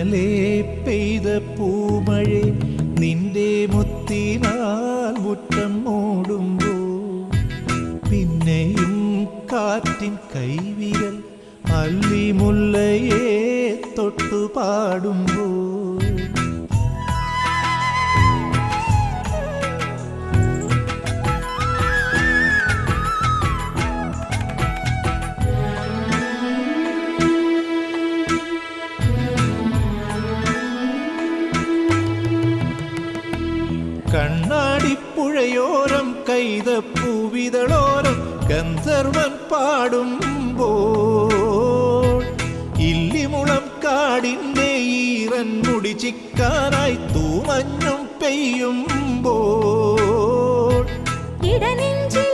ഇന്നലെ പെയ്ത പൂമഴേ നിന്റെ മുത്തിനാൽ മുറ്റം മൂടുമ്പോ പിന്നെയും കാറ്റിൻ കൈവിരൽ അല്ലിമുല്ലയെ തൊട്ടു പാടുമ്പോ കണ്ണാടിപ്പുഴയോരം കൈതപ്പൂവിതളോരം ഗന്ധർവൻ പാടുമ്പോൾ ഇല്ലിമുളം കാടിൻ്റെ ഈറൻ മുടി ചിക്കാനായി തൂമഞ്ഞും പെയ്യുമ്പോൾ ഇടനെഞ്ചി